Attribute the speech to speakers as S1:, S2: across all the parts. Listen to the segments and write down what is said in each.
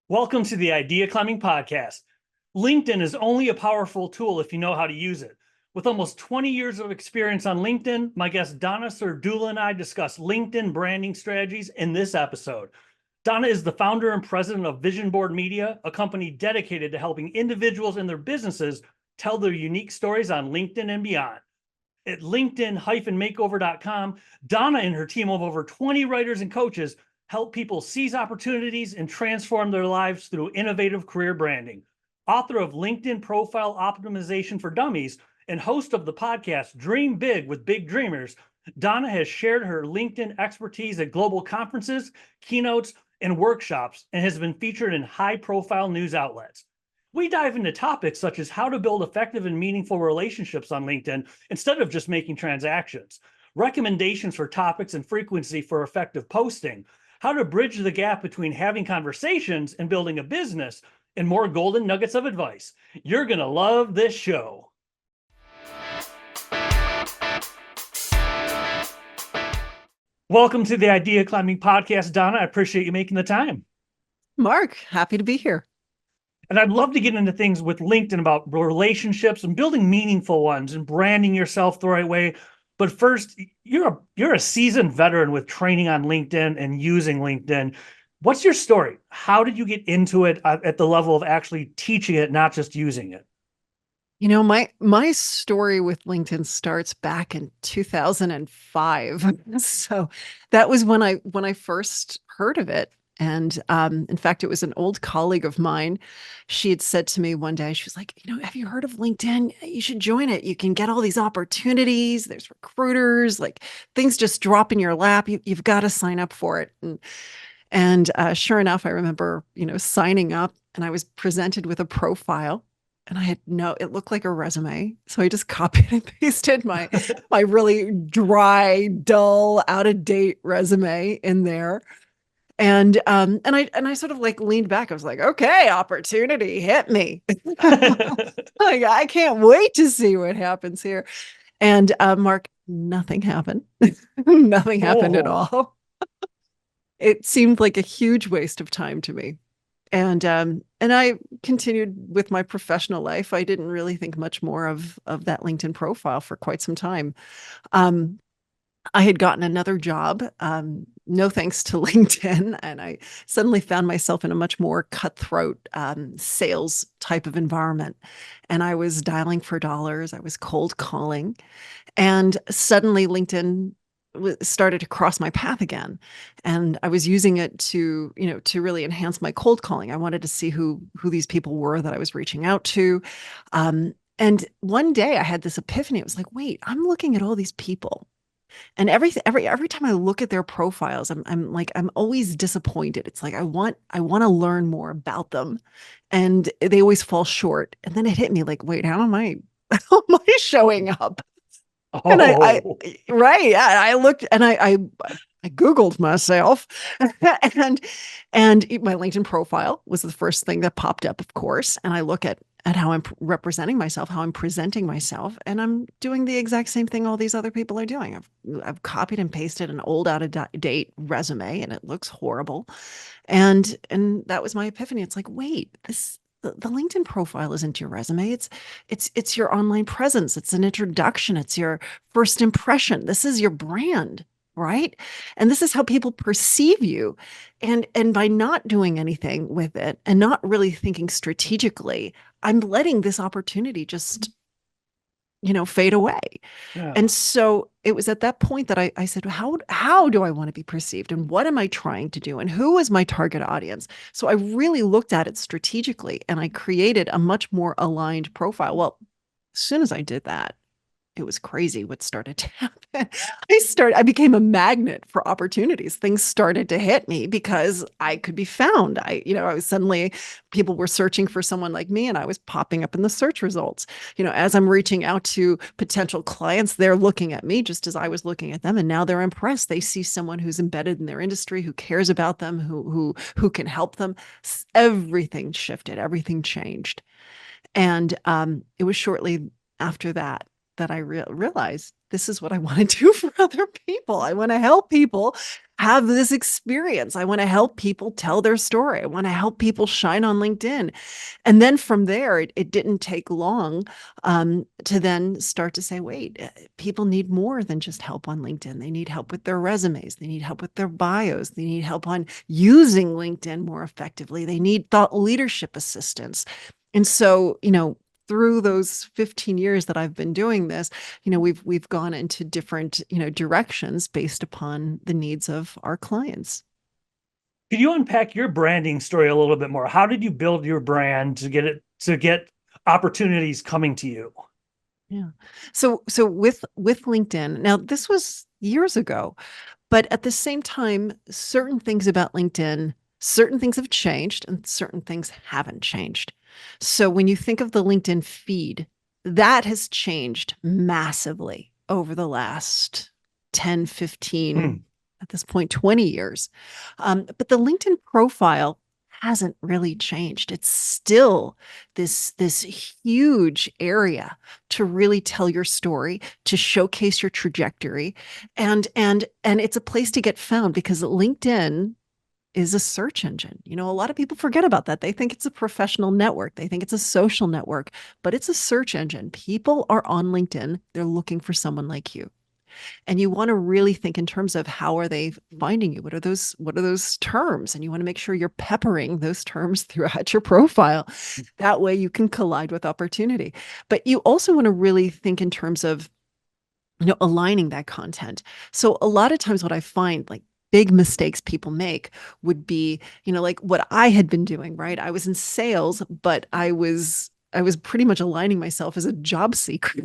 S1: Welcome to the Idea Climbing Podcast. LinkedIn is only a powerful tool if you know how to use it. With almost 20 years of experience on LinkedIn, my guest Donna Serdula and I discuss LinkedIn branding strategies in this episode. Donna is the founder and president of Vision Board Media, a company dedicated to helping individuals and their businesses tell their unique stories on LinkedIn and beyond. At LinkedIn-makeover.com, Donna and her team of over 20 writers and coaches help people seize opportunities and transform their lives through innovative career branding. Author of LinkedIn Profile Optimization for Dummies and host of the podcast Dream Big with Big Dreamers, Donna has shared her LinkedIn expertise at global conferences, keynotes, and workshops, and has been featured in high-profile news outlets. We dive into topics such as how to build effective and meaningful relationships on LinkedIn instead of just making transactions, recommendations for topics and frequency for effective posting, how to bridge the gap between having conversations and building a business, and more golden nuggets of advice. You're going to love this show. Welcome to the Idea Climbing Podcast, Donna. I appreciate you making the time.
S2: Mark, happy to be here.
S1: And I'd love to get into things with LinkedIn about relationships and building meaningful ones and branding yourself the right way. But first, you're a seasoned veteran with training on LinkedIn and using LinkedIn. What's your story? How did you get into it at the level of actually teaching it, not just using it?
S2: You know, my story with LinkedIn starts back in 2005. So that was when I first heard of it. And in fact, it was an old colleague of mine. She had said to me one day, she was like, have you heard of LinkedIn? You should join it. You can get all these opportunities. There's recruiters, like things just drop in your lap. You've got to sign up for it. And sure enough, I remember, signing up, and I was presented with a profile. And it looked like a resume. So I just copied and pasted my really dry, dull, out of date resume in there. And I sort of like leaned back. I was like, okay, opportunity hit me. Like, I can't wait to see what happens here. And Mark, nothing happened. Nothing happened at
S1: Oh,
S2: all. It seemed like a huge waste of time to me. And I continued with my professional life. I didn't really think much more of that LinkedIn profile for quite some time. Um, I had gotten another job, no thanks to LinkedIn, and I suddenly found myself in a much more cutthroat sales type of environment. And I was dialing for dollars. I was cold calling, and suddenly LinkedIn started to cross my path again, and I was using it to really enhance my cold calling. I wanted to see who these people were that I was reaching out to. And one day I had this epiphany. It was like, wait, I'm looking at all these people, and every time I look at their profiles, I'm always disappointed. It's like I want to learn more about them, and they always fall short. And then it hit me like, wait, how am I how am I showing up? And I
S1: oh,
S2: right. I looked, and I Googled myself, and my LinkedIn profile was the first thing that popped up, of course. And I look at how I'm representing myself, how I'm presenting myself, and I'm doing the exact same thing all these other people are doing. I've copied and pasted an old, out of date resume, and it looks horrible. And that was my epiphany. It's like, wait, the LinkedIn profile isn't your resume. It's your online presence. It's an introduction. It's your first impression. This is your brand, right? And this is how people perceive you. And by not doing anything with it and not really thinking strategically, I'm letting this opportunity just, fade away.
S1: yeah.
S2: And so it was at that point that I said, how do I want to be perceived, and what am I trying to do, and who is my target audience? So I really looked at it strategically, and I created a much more aligned profile. Well, as soon as I did that, it was crazy what started to happen. I became a magnet for opportunities. Things started to hit me because I could be found. I was suddenly, people were searching for someone like me, and I was popping up in the search results. As I'm reaching out to potential clients, they're looking at me just as I was looking at them. And now they're impressed. They see someone who's embedded in their industry, who cares about them, who can help them. Everything shifted, everything changed. And it was shortly after that I realized this is what I want to do for other people. I want to help people have this experience. I want to help people tell their story. I want to help people shine on LinkedIn. And then from there, it didn't take long to then start to say, wait, people need more than just help on LinkedIn. They need help with their resumes. They need help with their bios. They need help on using LinkedIn more effectively. They need thought leadership assistance. And so, through those 15 years that I've been doing this, we've gone into different, directions based upon the needs of our clients.
S1: Could you unpack your branding story a little bit more? How did you build your brand to get opportunities coming to you?
S2: Yeah. So with LinkedIn, now this was years ago, but at the same time, certain things about LinkedIn, certain things have changed and certain things haven't changed. So when you think of the LinkedIn feed, that has changed massively over the last 10, 15, at this point, 20 years. But the LinkedIn profile hasn't really changed. It's still this huge area to really tell your story, to showcase your trajectory, and it's a place to get found because LinkedIn is a search engine. A lot of people forget about that. They think it's a professional network. They think it's a social network, but it's a search engine. People are on LinkedIn. They're looking for someone like you. And you want to really think in terms of how are they finding you? What are those terms? And you want to make sure you're peppering those terms throughout your profile. That way you can collide with opportunity. But you also want to really think in terms of aligning that content. So a lot of times what I find, like, big mistakes people make would be, like what I had been doing, right? I was in sales, but I was pretty much aligning myself as a job seeker,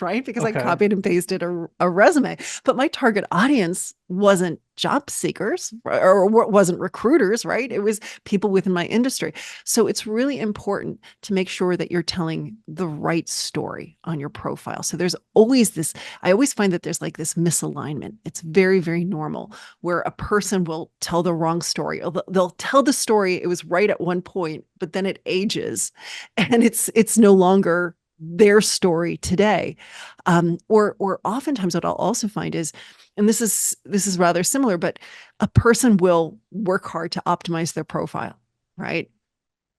S2: right? Because I
S1: Okay.
S2: copied and pasted a resume, but my target audience wasn't job seekers or wasn't recruiters, right? It was people within my industry. So it's really important to make sure that you're telling the right story on your profile. So there's always this, I always find that there's like this misalignment. It's very, very normal where a person will tell the wrong story. They'll tell the story, it was right at one point, but then it ages and it's no longer their story today. Or oftentimes what I'll also find is, and this is rather similar, but a person will work hard to optimize their profile, right?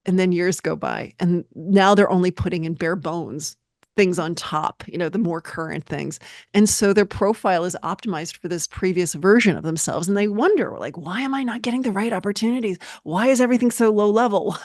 S2: And then years go by and now they're only putting in bare bones things on top, the more current things. And so their profile is optimized for this previous version of themselves. And they wonder, like, why am I not getting the right opportunities? Why is everything so low level?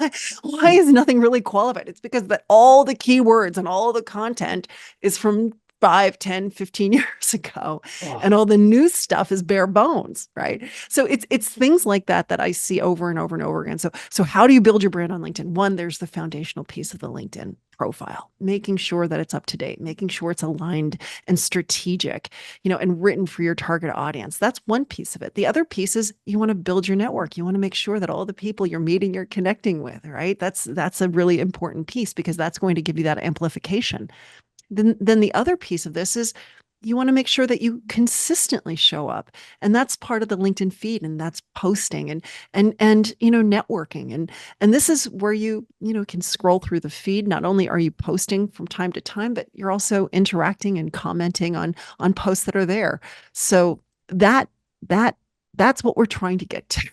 S2: Why is nothing really qualified? It's because that all the keywords and all the content is from 5, 10, 15 years ago. And all the new stuff is bare bones, right? So it's things like that I see over and over and over again. So how do you build your brand on LinkedIn? One, there's the foundational piece of the LinkedIn profile, making sure that it's up to date, making sure it's aligned and strategic, and written for your target audience. That's one piece of it. The other piece is you want to build your network. You want to make sure that all the people you're meeting, you're connecting with, right? That's a really important piece because that's going to give you that amplification. Then the other piece of this is you want to make sure that you consistently show up. And that's part of the LinkedIn feed, and that's posting and networking. And this is where you can scroll through the feed. Not only are you posting from time to time, but you're also interacting and commenting on posts that are there. So that's what we're trying to get to.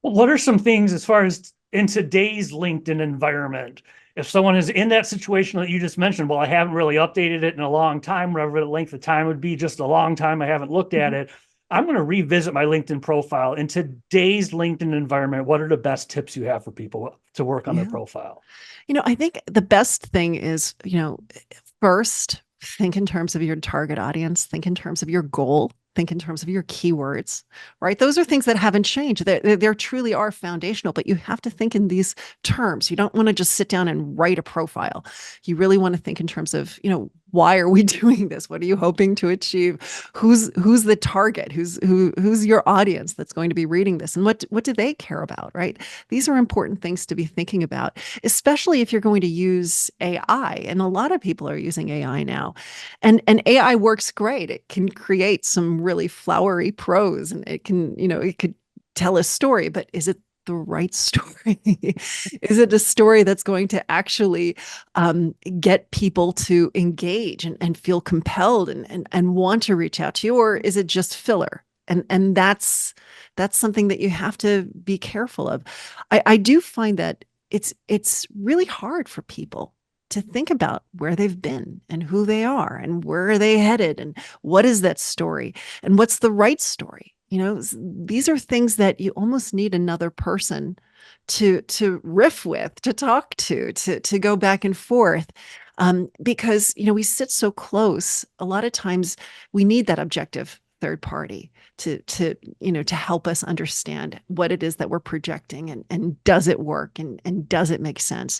S1: What are some things as far as in today's LinkedIn environment? If someone is in that situation that you just mentioned, well, I haven't really updated it in a long time, whatever the length of time would be, just a long time, I haven't looked at it. I'm going to revisit my LinkedIn profile. In today's LinkedIn environment, what are the best tips you have for people to work on their profile?
S2: I think the best thing is, first, think in terms of your target audience, think in terms of your goal, think in terms of your keywords, right? Those are things that haven't changed. They truly are foundational, but you have to think in these terms. You don't want to just sit down and write a profile. You really want to think in terms of, why are we doing this? What are you hoping to achieve? Who's the target? Who's your audience that's going to be reading this? And what do they care about, right? These are important things to be thinking about, especially if you're going to use AI. And a lot of people are using AI now. And AI works great. It can create some really flowery prose and it can, it could tell a story, but is it the right story? Is it a story that's going to actually get people to engage and feel compelled and want to reach out to you? Or is it just filler? And that's something that you have to be careful of. I do find that it's really hard for people to think about where they've been and who they are and where are they headed and what is that story and what's the right story. These are things that you almost need another person to riff with, to talk to go back and forth. Because we sit so close. A lot of times we need that objective third party to help us understand what it is that we're projecting, and does it work, and does it make sense.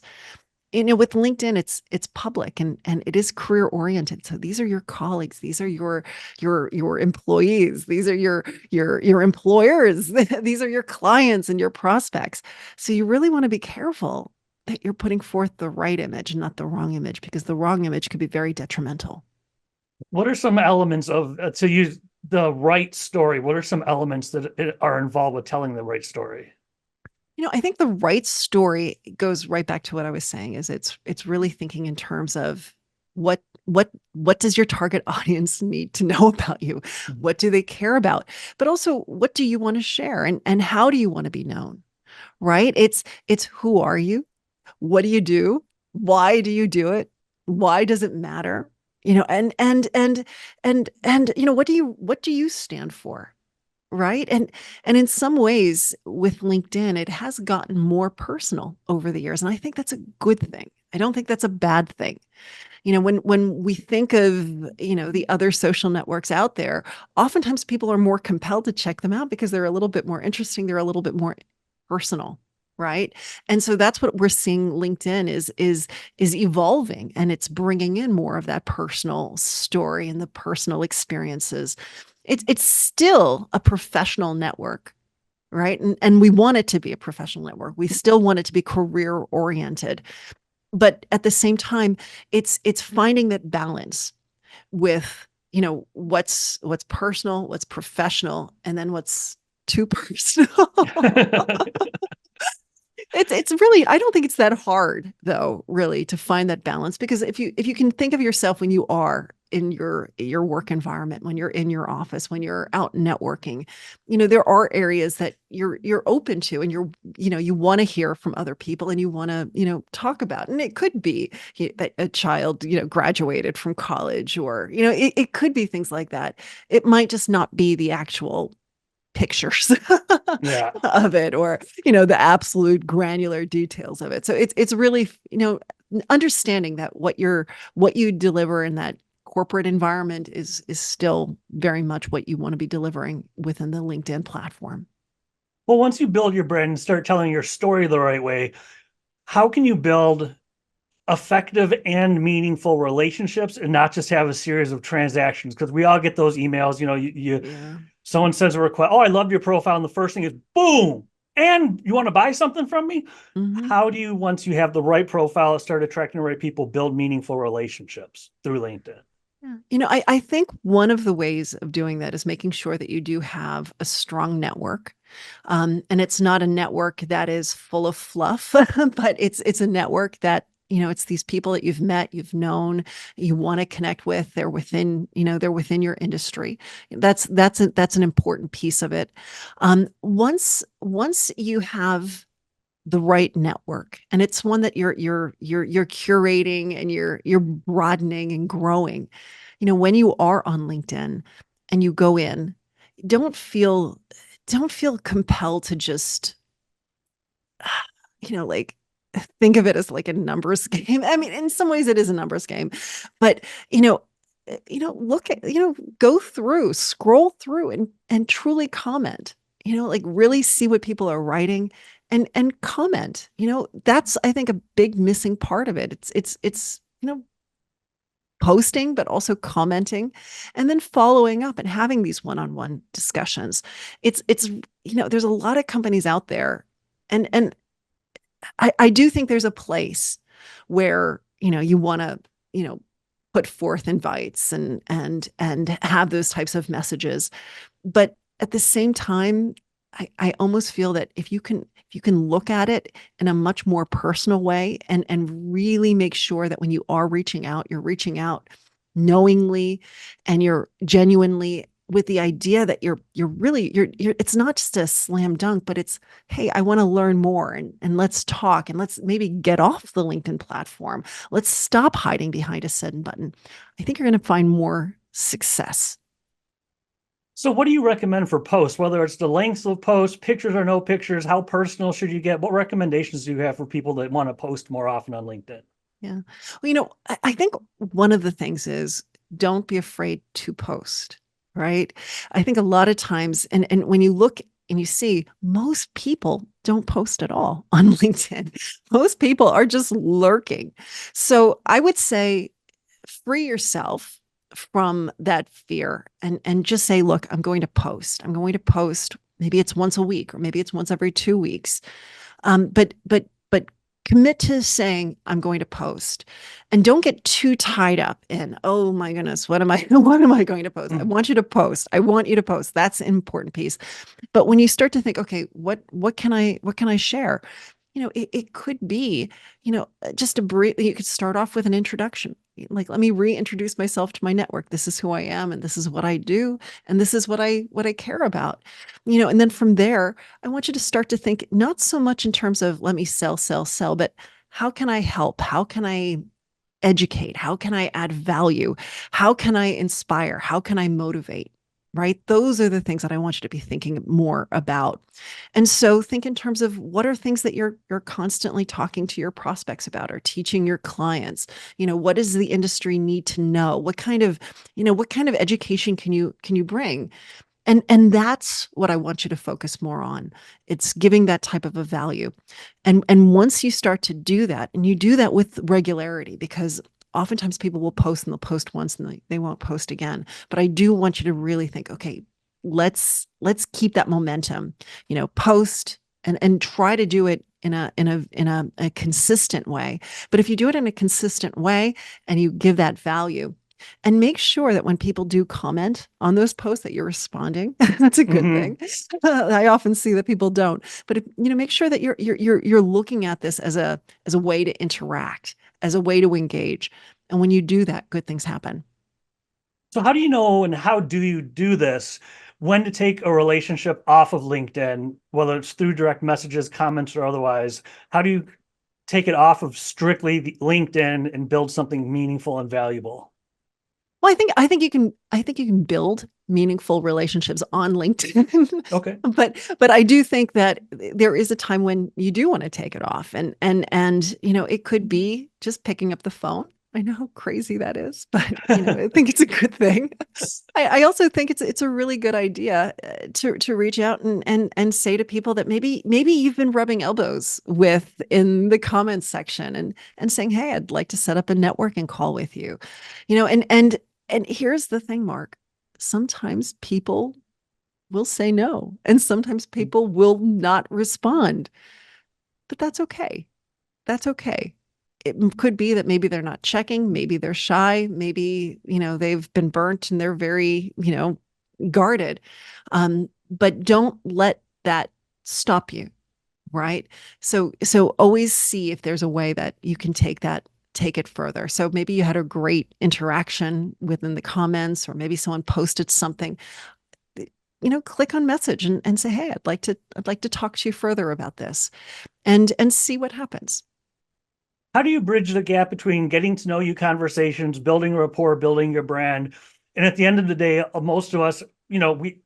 S2: With LinkedIn, it's public, and it is career oriented. So these are your colleagues, these are your employees, these are your employers, these are your clients and your prospects. So you really want to be careful that you're putting forth the right image, not the wrong image, because the wrong image could be very detrimental.
S1: What are some elements of, to use the right story? What are some elements that are involved with telling the right story?
S2: I think the right story goes right back to what I was saying, is it's really thinking in terms of what does your target audience need to know about you? What do they care about? But also, what do you want to share, and how do you want to be known? Right? It's who are you? What do you do? Why do you do it? Why does it matter? And what do you stand for? Right. And in some ways with LinkedIn, it has gotten more personal over the years. And I think that's a good thing. I don't think that's a bad thing. When we think of, the other social networks out there, oftentimes people are more compelled to check them out because they're a little bit more interesting. They're a little bit more personal. Right. And so that's what we're seeing. LinkedIn is evolving, and it's bringing in more of that personal story and the personal experiences. It's still a professional network, right? And we want it to be a professional network. We still want it to be career oriented. But at the same time, it's finding that balance with, what's personal, what's professional, and then what's too personal. It's really, I don't think it's that hard though, really, to find that balance, because if you can think of yourself when you are in your work environment, when you're in your office, when you're out networking, there are areas that you're open to, and you want to hear from other people, and you want to, talk about. And it could be that a child, graduated from college, or, it could be things like that. It might just not be the actual pictures
S1: Yeah.
S2: of it, or the absolute granular details of it. So it's really, understanding that what you deliver in that corporate environment is still very much what you want to be delivering within the LinkedIn platform.
S1: Well, once you build your brand and start telling your story the right way, how can you build effective and meaningful relationships and not just have a series of transactions? Because we all get those emails,
S2: Yeah.
S1: someone sends a request, oh, I loved your profile, and the first thing is boom, and you want to buy something from me?
S2: Mm-hmm.
S1: How do you, once you have the right profile, start attracting the right people, build meaningful relationships through LinkedIn?
S2: Yeah. I think one of the ways of doing that is making sure that you do have a strong network. And it's not a network that is full of fluff, but it's a network that, it's these people that you've met, you've known, you want to connect with. They're within your industry. That's an important piece of it. Once you have the right network, and it's one that you're curating, and you're broadening and growing. When you are on LinkedIn and you go in, don't feel don't feel compelled to just, like, think of it as like a numbers game. I mean, in some ways it is a numbers game, but look at, go through, scroll through, and truly comment, like really see what people are writing, and comment. That's, I think, a big missing part of it. It's posting, but also commenting, and then following up and having these one-on-one discussions. It's there's a lot of companies out there, and I do think there's a place where, you want to, put forth invites, and have those types of messages. But at the same time, I almost feel that if you can look at it in a much more personal way, and really make sure that when you are reaching out, you're reaching out knowingly, and you're genuinely with the idea that you're really it's not just a slam dunk, but it's, hey, I want to learn more, and let's talk, and let's maybe get off the LinkedIn platform. Let's stop hiding behind a send button. I think you're going to find more success.
S1: So what do you recommend for posts, whether it's the lengths of posts, pictures or no pictures? How personal should you get? What recommendations do you have for people that want to post more often on LinkedIn?
S2: Yeah. Well, I think one of the things is, don't be afraid to post, right? I think a lot of times, and when you look and you see, most people don't post at all on LinkedIn. Most people are just lurking. So I would say, free yourself from that fear, and just say, look, I'm going to post. I'm going to post. Maybe it's once a week, or maybe it's once every 2 weeks. But commit to saying, I'm going to post, and don't get too tied up in, oh my goodness, what am I going to post? I want you to post. I want you to post. That's an important piece. But when you start to think, okay, what can I share? It could be, just a brief, you could start off with an introduction. Like, let me reintroduce myself to my network. This is who I am, and this is what I do, and this is what I care about. And then from there, I want you to start to think, not so much in terms of, let me sell, but how can I help? How can I educate? How can I add value? How can I inspire? How can I motivate? Right? Those are the things that I want you to be thinking more about. And so think in terms of, what are things that you're constantly talking to your prospects about, or teaching your clients? What does the industry need to know? What kind of education can you bring? And that's what I want you to focus more on. It's giving that type of a value. And once you start to do that, and you do that with regularity, because oftentimes people will post, and they'll post once, and they won't post again. But I do want you to really think, okay, let's keep that momentum, post, and try to do it in a consistent way. But if you do it in a consistent way, and you give that value, and make sure that when people do comment on those posts, that you're responding. That's a good thing. I often see that people don't, but make sure that you're looking at this as a way to interact, as a way to engage. And when you do that, good things happen.
S1: So how do you know, and how do you do this, when to take a relationship off of LinkedIn, whether it's through direct messages, comments, or otherwise? How do you take it off of strictly the LinkedIn and build something meaningful and valuable?
S2: Well, I think you can build meaningful relationships on LinkedIn.
S1: Okay.
S2: But I do think that there is a time when you do want to take it off, and it could be just picking up the phone. I know how crazy that is, but I think it's a good thing. I also think it's a really good idea, to reach out and say to people that maybe you've been rubbing elbows with in the comments section, and saying, hey, I'd like to set up a networking call with you. And here's the thing, Mark. Sometimes people will say no, and sometimes people will not respond, but that's okay. That's okay. It could be that maybe they're not checking, maybe they're shy, maybe, they've been burnt and they're very, guarded. But don't let that stop you, right? So always see if there's a way that you can take it further. So maybe you had a great interaction within the comments, or maybe someone posted something, click on message, and say, hey, I'd like to talk to you further about this, and see what happens.
S1: How do you bridge the gap between getting to know you conversations, building a rapport, building your brand? And at the end of the day, most of us, we,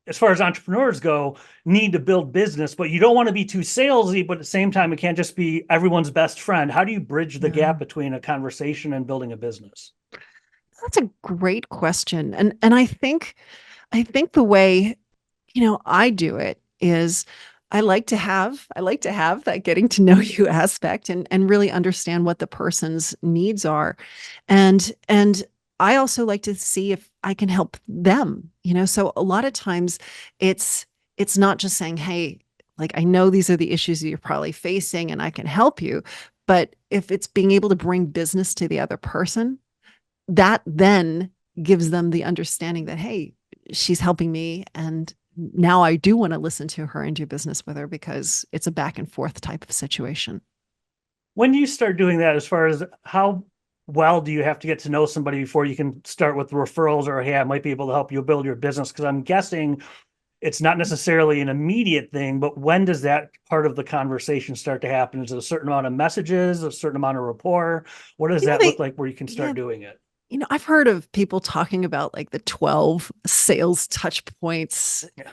S1: as far as entrepreneurs go, need to build business, but you don't want to be too salesy, but at the same time, it can't just be everyone's best friend. How do you bridge the
S2: Yeah.
S1: gap between a conversation and building a business?
S2: That's a great question. And I think the way, I do it is, I like to have that getting to know you aspect, and really understand what the person's needs are. And I also like to see if I can help them, so a lot of times it's not just saying, hey, like, I know these are the issues that you're probably facing, and I can help you. But if it's being able to bring business to the other person, that then gives them the understanding that, hey, she's helping me, and now I do want to listen to her and do business with her, because it's a back and forth type of situation.
S1: When do you start doing that, as far as how well do you have to get to know somebody before you can start with referrals, or, hey, I might be able to help you build your business? Because I'm guessing it's not necessarily an immediate thing, but when does that part of the conversation start to happen? Is it a certain amount of messages, a certain amount of rapport? What does that look like where you can start doing it?
S2: I've heard of people talking about like the 12 sales touch points.
S1: Yeah.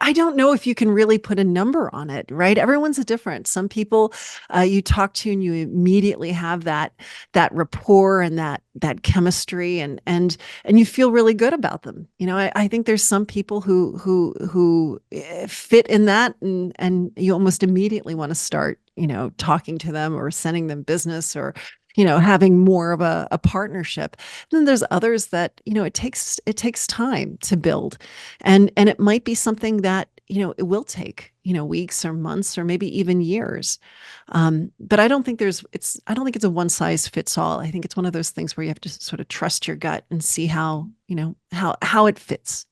S2: I don't know if you can really put a number on it, right? Everyone's different. Some people you talk to and you immediately have that rapport and that chemistry, and you feel really good about them. I think there's some people who fit in that, and you almost immediately want to start, talking to them or sending them business, or having more of a partnership. And then there's others that, it takes time to build. And it might be something that, it will take, weeks or months or maybe even years. But I don't think it's a one size fits all. I think it's one of those things where you have to sort of trust your gut and see how it fits.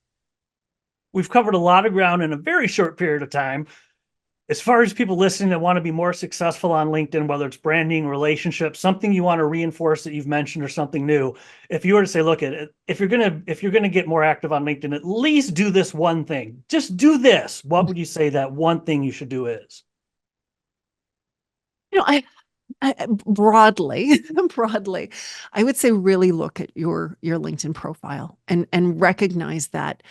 S1: We've covered a lot of ground in a very short period of time. As far as people listening that want to be more successful on LinkedIn, whether it's branding, relationships, something you want to reinforce that you've mentioned or something new, if you were to say, look, if you're gonna get more active on LinkedIn, at least do this one thing. Just do this. What would you say that one thing you should do is?
S2: Broadly, broadly, I would say really look at your LinkedIn profile and recognize that,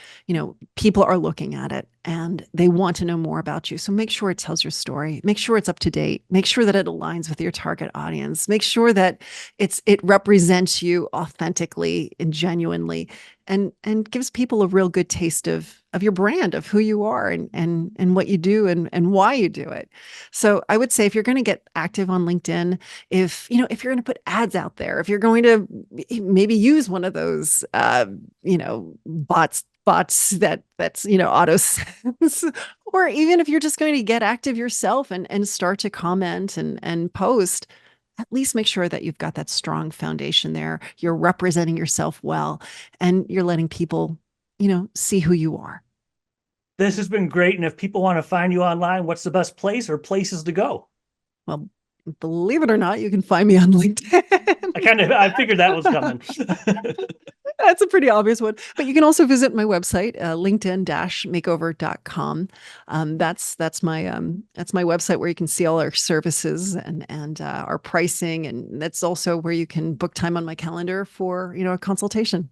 S2: people are looking at it and they want to know more about you. So make sure it tells your story. Make sure it's up to date. Make sure that it aligns with your target audience. Make sure that it represents you authentically and genuinely, and gives people a real good taste of your brand, of who you are, and what you do, and why you do it. So I would say, if you're going to get active on LinkedIn, if you're going to put ads out there, if you're going to maybe use one of those bots that's auto sends, or even if you're just going to get active yourself and start to comment and post, at least make sure that you've got that strong foundation there. You're representing yourself well, and you're letting people, see who you are.
S1: This has been great. And if people want to find you online, what's the best place or places to go?
S2: Well, believe it or not, you can find me on LinkedIn.
S1: I figured that was coming.
S2: That's a pretty obvious one. But you can also visit my website, linkedin-makeover.com. That's my website where you can see all our services and our pricing, and that's also where you can book time on my calendar for a consultation.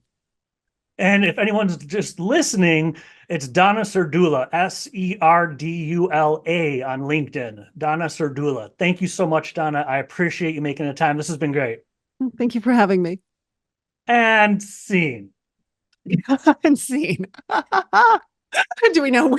S1: And if anyone's just listening, it's Donna Serdula, Serdula on LinkedIn. Donna Serdula. Thank you so much, Donna. I appreciate you making the time. This has been great.
S2: Thank you for having me.
S1: And scene.
S2: And scene. Do we know?